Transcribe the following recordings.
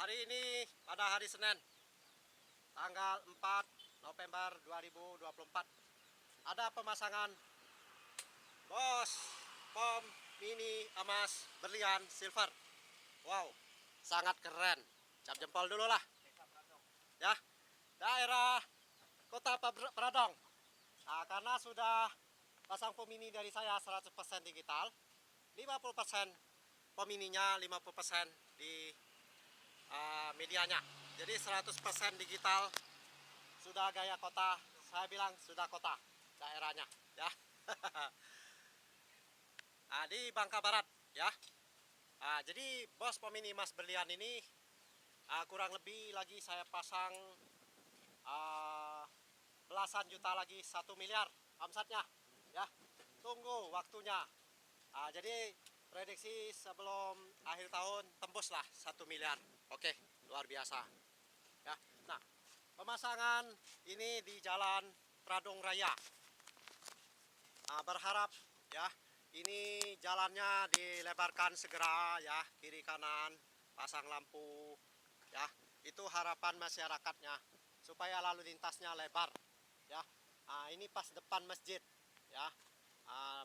Hari ini pada hari Senin tanggal 4 November 2024 ada pemasangan Bos Pom Mini Emas Berlian Silver. Wow, sangat keren. Cap jempol dulu lah. Ya, daerah Kota Pradong. Nah, karena sudah pasang pom mini dari saya 100% digital, 50% pom mininya, 50% di medianya. Jadi 100% digital, sudah gaya kota. Saya bilang sudah kota daerahnya, ya. Nah, di Bangka Barat, ya. Nah, jadi Bos Pom Mini Emas Berlian ini kurang lebih lagi saya pasang belasan juta lagi, 1 miliar omsetnya, ya. Tunggu waktunya. Jadi prediksi sebelum akhir tahun tembuslah 1 miliar. Oke, luar biasa, ya. Nah, pemasangan ini di Jalan Pradong Raya. Berharap, ya, ini jalannya dilebarkan segera, ya, kiri kanan pasang lampu, ya. Itu harapan masyarakatnya supaya lalu lintasnya lebar, ya. Ini pas depan masjid, ya.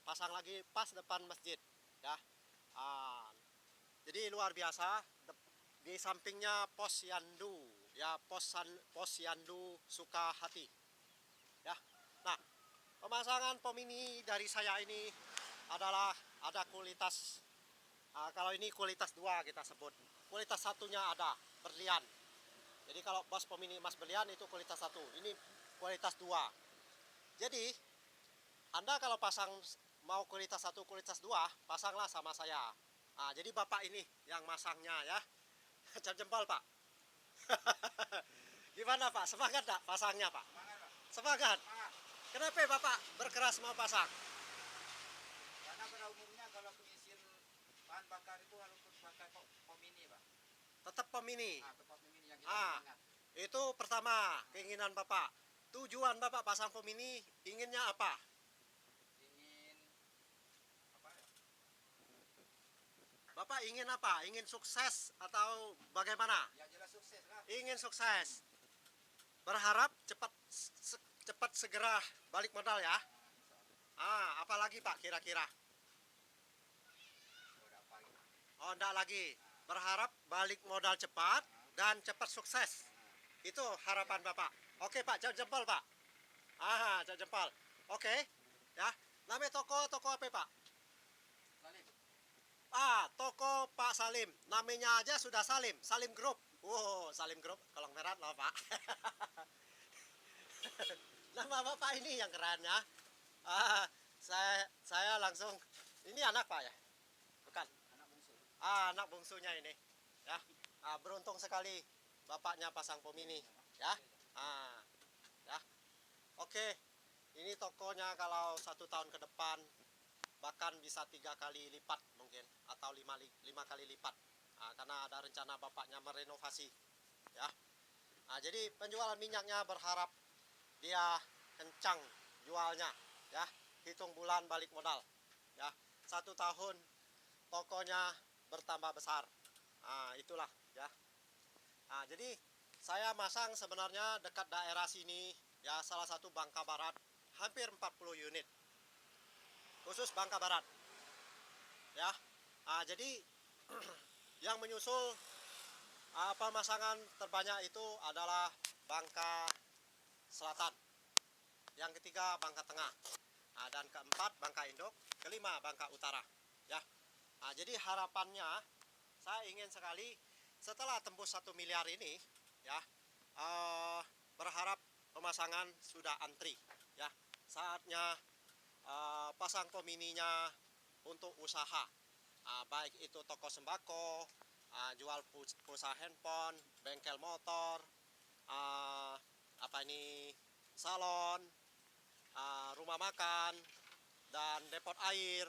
Pasang lagi pas depan masjid, ya. Jadi luar biasa. Di sampingnya pos Yandu, ya, pos Yandu Sukahati, ya. Nah, pemasangan pom mini dari saya ini adalah ada kualitas, kalau ini kualitas 2 kita sebut. Kualitas satunya ada berlian. Jadi kalau Bos Pom Mini Emas Berlian itu kualitas 1, ini kualitas 2. Jadi Anda kalau pasang mau kualitas 1, kualitas 2, pasanglah sama saya. Jadi Bapak ini yang masangnya, ya. Cap jempol, Pak. Gimana, Pak? Semangat tak pasangnya, Pak? Semangat. Kenapa Bapak berkeras mau pasang? Karena pada umumnya kalau pengisian bahan bakar itu harus pakai pom mini, Pak. Tetap pom mini. Pom mini yang kita ingat. Itu pertama keinginan Bapak. Tujuan Bapak pasang pom mini inginnya apa? Ingin apa ya? Bapak ingin apa? Ingin sukses atau bagaimana? Ya jelas sukses lah. Ingin sukses. Berharap cepat segera balik modal, ya. Apalagi Pak kira-kira? Oh, enggak lagi. Berharap balik modal cepat dan cepat sukses. Itu harapan Bapak. Oke, Pak, jempol, Pak. Cap jempol. Oke, ya. Namanya toko apa, Pak? Salim. Toko Pak Salim. Namanya aja sudah Salim. Salim Group. Salim Group. Kolong merah loh, Pak. Nama Bapak ini yang keren, ya. Saya langsung. Ini anak, Pak, ya? Bukan. Anak bungsu. Anak bungsunya ini, ya. Beruntung sekali bapaknya pasang pom mini, ya. Ya. Oke. Ini tokonya kalau 1 tahun ke depan bahkan bisa 3 kali lipat mungkin, atau 5 kali lipat, karena ada rencana bapaknya merenovasi, ya. Jadi penjualan minyaknya berharap dia kencang jualnya, ya. Hitung bulan balik modal, ya. 1 tahun tokonya bertambah besar. Itulah, ya. Jadi saya masang sebenarnya dekat daerah sini, ya, salah satu Bangka Barat, hampir 40 unit khusus Bangka Barat, ya. Jadi yang menyusul pemasangan terbanyak itu adalah Bangka Selatan, yang ketiga Bangka Tengah, dan keempat Bangka Induk, kelima Bangka Utara, ya. Jadi harapannya saya ingin sekali setelah tembus 1 miliar ini, ya, berharap pemasangan sudah antri, ya. Saatnya pasang pom mininya untuk usaha, baik itu toko sembako, jual pulsa handphone, bengkel motor, salon, rumah makan, dan depot air,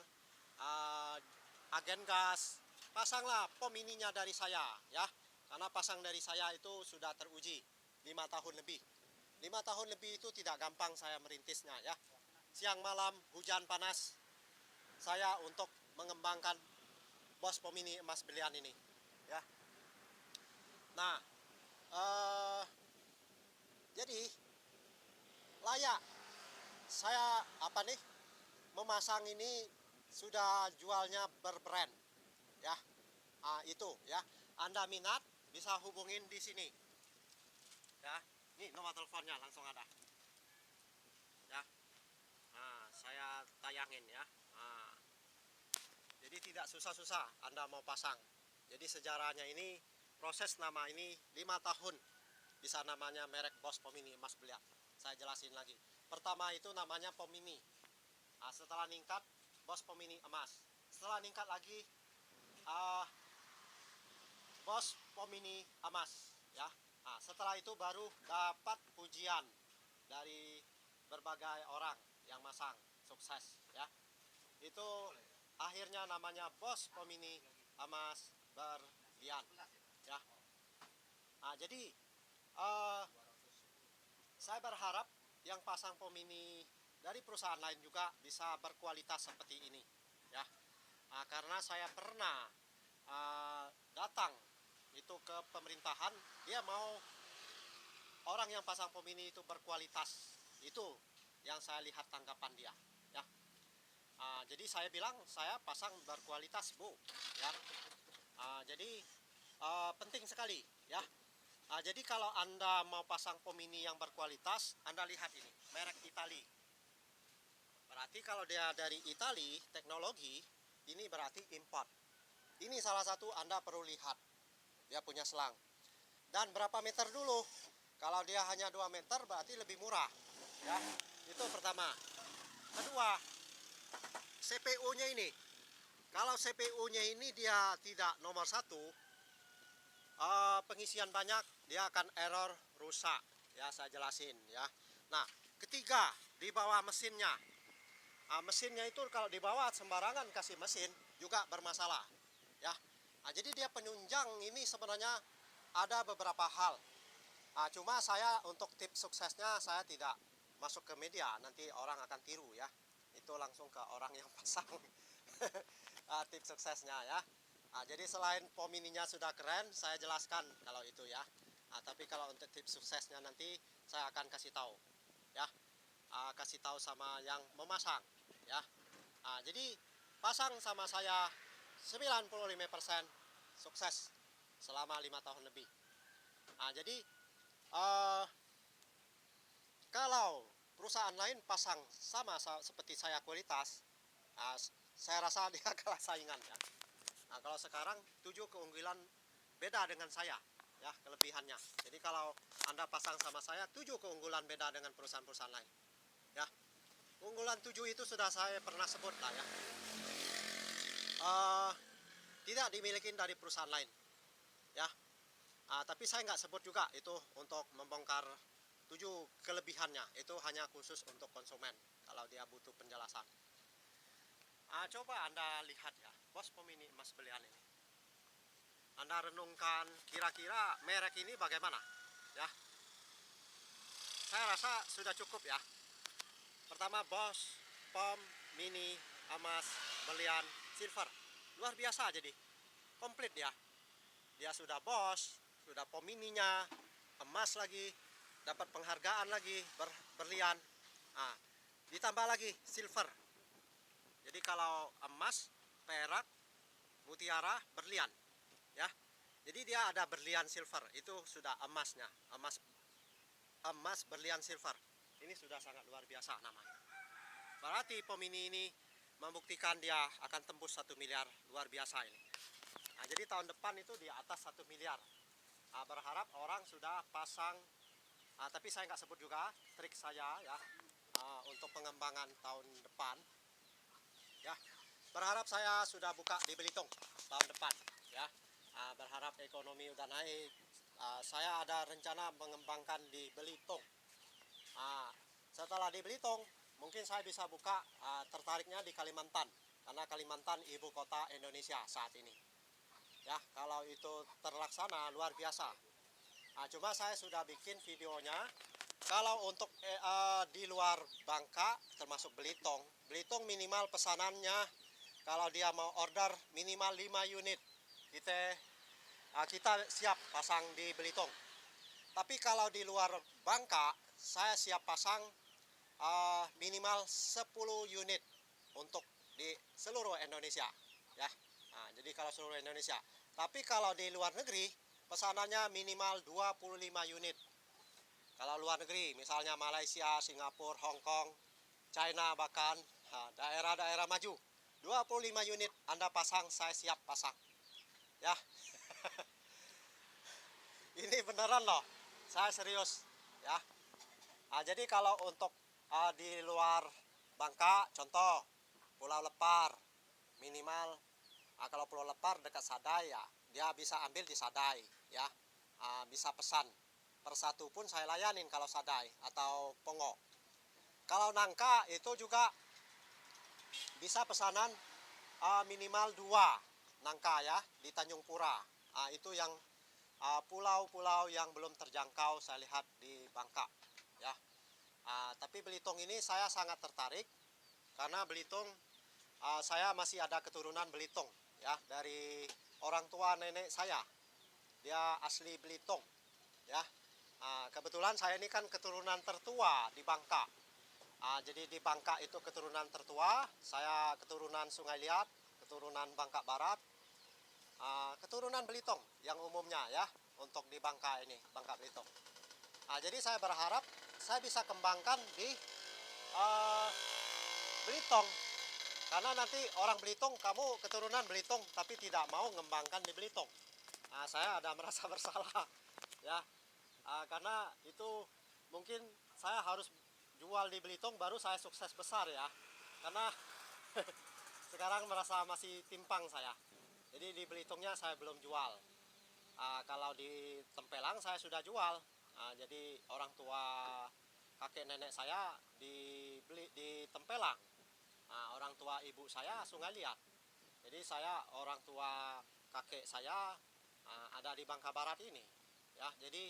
agen gas. Pasanglah pom mininya dari saya, ya. Karena pasang dari saya itu sudah teruji 5 tahun lebih. 5 tahun lebih itu tidak gampang saya merintisnya, ya. Siang malam hujan panas saya untuk mengembangkan Bos Pom Mini Emas Berlian ini, ya. Nah, saya apa nih memasang ini sudah jualnya berbrand ya. Itu ya, Anda minat bisa hubungin di sini ya. Ini nomor teleponnya langsung ada ya. Saya tayangin ya. Jadi tidak susah-susah Anda mau pasang. Jadi sejarahnya ini, proses nama ini 5 tahun bisa namanya merek Bosch Pomini emas belian. Saya jelasin lagi. Pertama itu namanya Pomini. Setelah ningkat Bosch Pomini emas. Setelah ningkat lagi Bosch Pomini emas ya. Setelah itu baru dapat pujian dari berbagai orang yang masang sukses ya. Itu akhirnya namanya Bosch Pomini emas berlian ya. Jadi saya berharap yang pasang Pomini dari perusahaan lain juga bisa berkualitas seperti ini ya. Karena saya pernah datang itu ke pemerintahan, dia mau orang yang pasang Pomini itu berkualitas. Itu yang saya lihat tanggapan dia ya. Jadi saya bilang saya pasang berkualitas Bu ya. Jadi penting sekali ya. Jadi kalau Anda mau pasang Pomini yang berkualitas, Anda lihat ini merek Itali. Berarti kalau dia dari Itali teknologi, ini berarti import. Ini salah satu Anda perlu lihat, dia punya selang. Dan berapa meter dulu? Kalau dia hanya 2 meter berarti lebih murah ya. Itu pertama. Kedua, CPU-nya ini. Kalau CPU-nya ini dia tidak nomor 1, pengisian banyak dia akan error, rusak ya. Saya jelasin ya. Nah, ketiga, di bawah mesinnya. Mesinnya itu kalau dibawa sembarangan kasih mesin juga bermasalah ya. Jadi dia penunjang ini sebenarnya ada beberapa hal. Cuma saya untuk tips suksesnya saya tidak masuk ke media, nanti orang akan tiru ya. Itu langsung ke orang yang pasang. Tips suksesnya ya. Jadi selain Pomininya sudah keren, saya jelaskan kalau itu ya. Tapi kalau untuk tips suksesnya nanti saya akan kasih tahu ya. Kasih tahu sama yang memasang ya. Jadi pasang sama saya 95% sukses selama 5 tahun lebih. Jadi kalau perusahaan lain pasang sama seperti saya kualitas, saya rasa dia kalah saingan ya. Kalau sekarang 7 keunggulan beda dengan saya ya, kelebihannya. Jadi kalau Anda pasang sama saya 7 keunggulan beda dengan perusahaan-perusahaan lain ya. Keunggulan 7 itu sudah saya pernah sebut lah ya. Tidak dimiliki dari perusahaan lain ya. Tapi saya nggak sebut juga itu untuk membongkar 7 kelebihannya. Itu hanya khusus untuk konsumen kalau dia butuh penjelasan. Coba Anda lihat ya, Bosch Pomini emas belian ini. Anda renungkan kira-kira merek ini bagaimana ya. Saya rasa sudah cukup ya. Pertama Bosch Pomini emas belian silver, luar biasa. Jadi komplit ya. Dia sudah Bosch, sudah Pomininya, emas lagi, dapat penghargaan lagi berlian. Ditambah lagi silver. Jadi kalau emas, perak, mutiara, berlian ya. Jadi dia ada berlian silver, itu sudah emasnya, emas berlian silver. Ini sudah sangat luar biasa namanya. Berarti Pomini ini membuktikan dia akan tembus 1 miliar, luar biasa ini. Jadi tahun depan itu di atas 1 miliar. Berharap orang sudah pasang. Tapi saya nggak sebut juga trik saya ya, untuk pengembangan tahun depan ya. Berharap saya sudah buka di Belitung tahun depan ya. Berharap ekonomi udah naik. Saya ada rencana mengembangkan di Belitung. Setelah di Belitung mungkin saya bisa buka, tertariknya di Kalimantan, karena Kalimantan ibu kota Indonesia saat ini ya. Kalau itu terlaksana luar biasa. Cuma saya sudah bikin videonya. Kalau untuk di luar Bangka termasuk Belitung minimal pesanannya kalau dia mau order minimal 5 unit kita siap pasang di Belitung. Tapi kalau di luar Bangka saya siap pasang minimal 10 unit untuk di seluruh Indonesia ya. Nah, jadi kalau seluruh Indonesia. Tapi kalau di luar negeri pesanannya minimal 25 unit. Kalau luar negeri misalnya Malaysia, Singapura, Hong Kong, China bahkan daerah-daerah maju 25 unit Anda pasang, saya siap pasang ya. Ini beneran loh, saya serius ya. Jadi kalau untuk di luar Bangka, contoh Pulau Lepar, minimal kalau Pulau Lepar dekat Sadai ya, dia bisa ambil di Sadai ya. Bisa pesan per satu pun saya layanin kalau Sadai atau Pongo. Kalau nangka itu juga bisa pesanan minimal 2 nangka ya di Tanjung Pura. Itu yang pulau-pulau yang belum terjangkau saya lihat di Bangka ya. Tapi Belitung ini saya sangat tertarik karena Belitung saya masih ada keturunan Belitung ya, dari orang tua nenek saya, dia asli Belitung ya. Kebetulan saya ini kan keturunan tertua di Bangka. Jadi di Bangka itu keturunan tertua, saya keturunan Sungai Liat, keturunan Bangka Barat, keturunan Belitung yang umumnya ya, untuk di Bangka ini, Bangka Belitung. Jadi saya berharap saya bisa kembangkan di Belitung, karena nanti orang Belitung, kamu keturunan Belitung tapi tidak mau mengembangkan di Belitung. Saya ada merasa bersalah ya, karena itu mungkin saya harus jual di Belitung baru saya sukses besar ya, karena sekarang merasa masih timpang saya. Jadi di Belitungnya saya belum jual. Kalau di Tempelang saya sudah jual. Jadi orang tua kakek nenek saya di Tempelang. Orang tua ibu saya Sungai Liat. Jadi saya orang tua kakek saya ada di Bangka Barat ini. Ya, jadi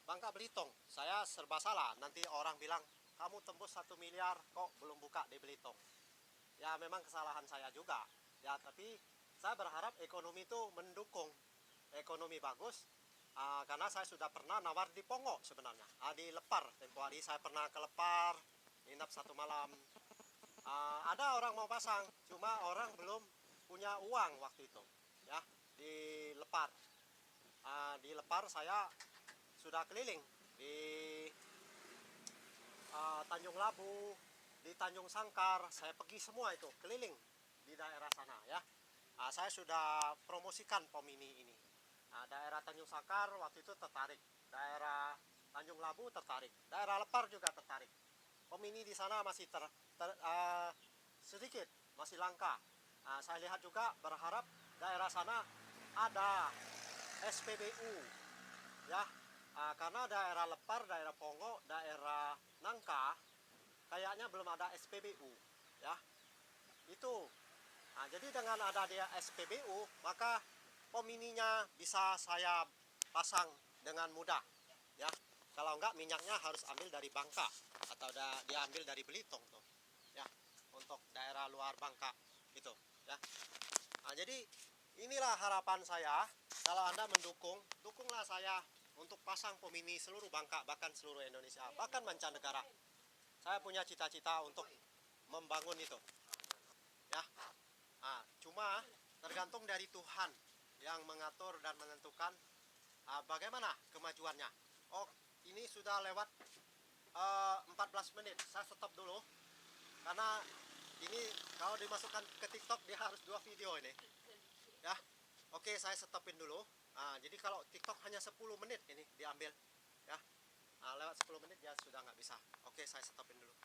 Bangka Belitung saya serba salah. Nanti orang bilang kamu tembus 1 miliar kok belum buka di Belitung. Ya memang kesalahan saya juga. Ya tapi saya berharap ekonomi itu mendukung, ekonomi bagus. Karena saya sudah pernah nawar di Pongo sebenarnya, di Lepar. Tempo hari saya pernah ke Lepar, nginap 1 malam. Ada orang mau pasang, cuma orang belum punya uang waktu itu ya, di Lepar. Di Lepar saya sudah keliling di Tanjung Labu, di Tanjung Sangkar, saya pergi semua itu keliling di daerah sana ya. Saya sudah promosikan Pomini ini. Daerah Tanjung Sangkar waktu itu tertarik, daerah Tanjung Labu tertarik, daerah Lepar juga tertarik. Pomini di sana masih sedikit, masih langka. Saya lihat juga, berharap daerah sana ada SPBU ya. Karena daerah Lepar, daerah Pongo, daerah Nangka kayaknya belum ada SPBU ya. Itu jadi dengan ada dia SPBU, maka pomininya bisa saya pasang dengan mudah ya. Kalau enggak, minyaknya harus ambil dari Bangka atau diambil dari Belitung tuh ya, untuk daerah luar Bangka gitu ya. Jadi inilah harapan saya, kalau Anda mendukung, dukunglah saya untuk pasang pomini seluruh Bangka, bahkan seluruh Indonesia, bahkan mancanegara. Saya punya cita-cita untuk membangun itu ya. Cuma tergantung dari Tuhan yang mengatur dan menentukan bagaimana kemajuannya. Oh, ini sudah lewat 14 menit, saya stop dulu karena ini kalau dimasukkan ke TikTok dia harus 2 video ini ya. Oke, saya stopin dulu. Jadi kalau TikTok hanya 10 menit ini diambil ya, lewat 10 menit ya sudah nggak bisa. Oke, saya stopin dulu.